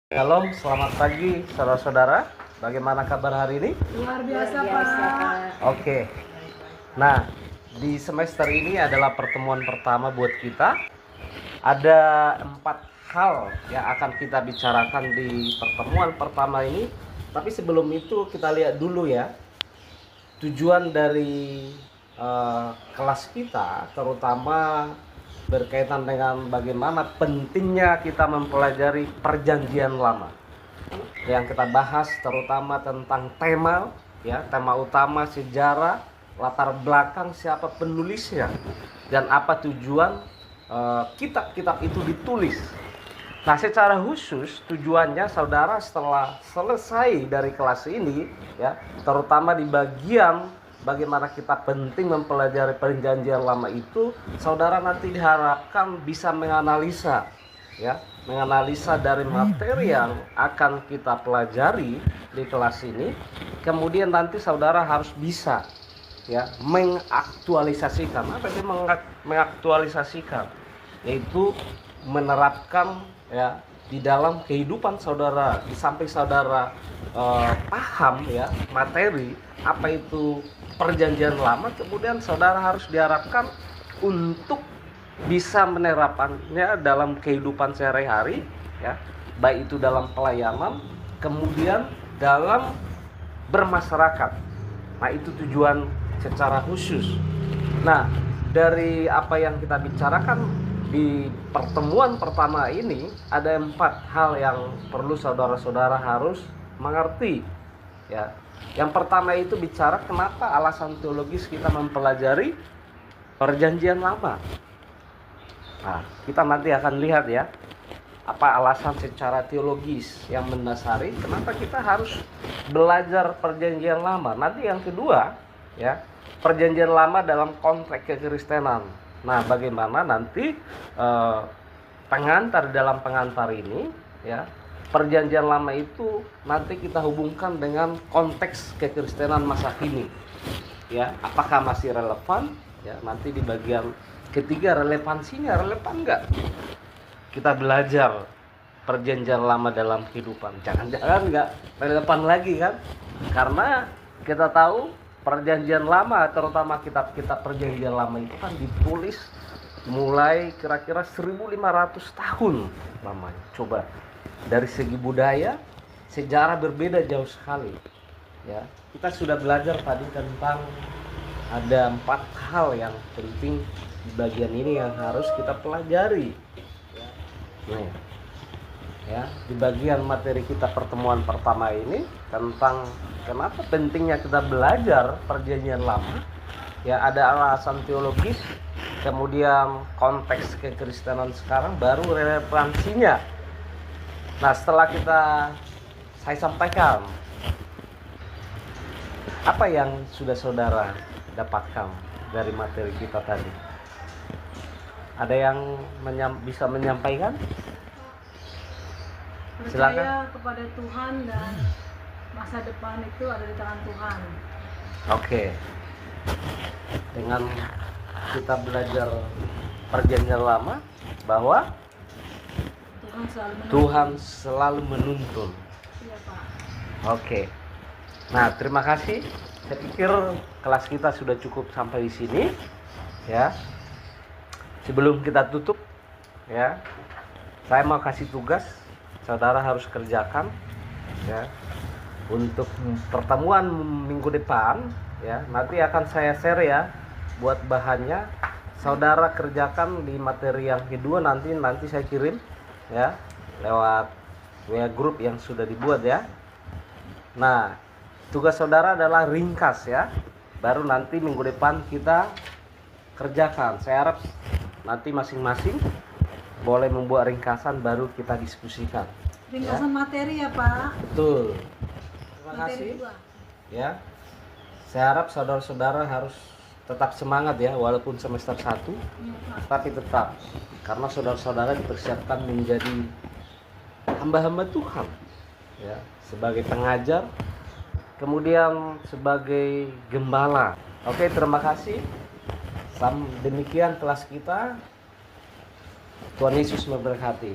Shalom, selamat pagi saudara-saudara. Bagaimana kabar hari ini? Luar biasa, Pak. Oke. Nah, di semester ini adalah pertemuan pertama buat kita. Ada 4 hal yang akan kita bicarakan di pertemuan pertama ini. Tapi sebelum itu kita lihat dulu ya, tujuan dari kelas kita, terutama berkaitan dengan bagaimana pentingnya kita mempelajari perjanjian lama. Yang kita bahas terutama tentang tema, ya, tema utama sejarah, latar belakang siapa penulisnya, dan apa tujuan kitab-kitab itu ditulis. Nah, secara khusus tujuannya saudara setelah selesai dari kelas ini, ya, terutama di bagian bagaimana kita penting mempelajari perjanjian lama itu, saudara nanti diharapkan bisa menganalisa, ya, menganalisa dari materi yang akan kita pelajari di kelas ini. Kemudian nanti saudara harus bisa, ya, mengaktualisasikan. Apa itu mengaktualisasikan? Yaitu menerapkan, ya, di dalam kehidupan saudara. Di samping saudara paham, ya, materi apa itu perjanjian lama, kemudian saudara harus diharapkan untuk bisa menerapkannya dalam kehidupan sehari-hari, ya, baik itu dalam pelayanan, kemudian dalam bermasyarakat. Nah, itu tujuan secara khusus. Nah, dari apa yang kita bicarakan di pertemuan pertama ini, ada 4 hal yang perlu saudara-saudara harus mengerti, ya. Yang pertama itu bicara kenapa alasan teologis kita mempelajari perjanjian lama. Nah, kita nanti akan lihat ya, apa alasan secara teologis yang mendasari kenapa kita harus belajar perjanjian lama. Nanti yang kedua, ya, perjanjian lama dalam konteks kekristenan. Nah, bagaimana nanti pengantar dalam pengantar ini, ya, perjanjian lama itu nanti kita hubungkan dengan konteks kekristenan masa kini, ya, apakah masih relevan, ya. Nanti di bagian ketiga, relevansinya relevan nggak kita belajar perjanjian lama dalam kehidupan. Jangan-jangan nggak relevan lagi kan, karena kita tahu perjanjian lama, terutama kitab-kitab perjanjian lama itu kan ditulis mulai kira-kira 1500 tahun lamanya. Coba dari segi budaya, sejarah berbeda jauh sekali, ya. Kita sudah belajar tadi tentang ada 4 hal yang penting di bagian ini yang harus kita pelajari, ya. Nah, ya, di bagian materi kita pertemuan pertama ini tentang kenapa pentingnya kita belajar perjanjian lama, ya, ada alasan teologis, kemudian konteks kekristenan sekarang, baru relevansinya. Nah, setelah saya sampaikan apa yang sudah saudara dapatkan dari materi kita tadi, ada yang bisa menyampaikan? Silakan. Percaya kepada Tuhan dan masa depan itu ada di tangan Tuhan. Oke. Dengan kita belajar perjanjian lama bahwa Tuhan selalu menuntun. Iya, Pak. Oke. Nah, terima kasih. Saya pikir kelas kita sudah cukup sampai di sini, ya. Sebelum kita tutup, ya, saya mau kasih tugas, saudara harus kerjakan, ya, untuk pertemuan minggu depan, ya. Nanti akan saya share ya buat bahannya. Saudara kerjakan di materi yang kedua, nanti saya kirim, ya, lewat WA group yang sudah dibuat, ya. Nah, tugas saudara adalah ringkas, ya. Baru nanti minggu depan kita kerjakan. Saya harap nanti masing-masing boleh membuat ringkasan, baru kita diskusikan. Ringkasan, ya, materi ya, Pak. Betul. Terima kasih. Ya. Saya harap saudara-saudara harus tetap semangat, ya, walaupun semester 1, tapi tetap, karena saudara-saudara dipersiapkan menjadi hamba-hamba Tuhan, ya, sebagai pengajar, kemudian sebagai gembala. Oke, terima kasih. Demikian kelas kita. Tuhan Yesus memberkati.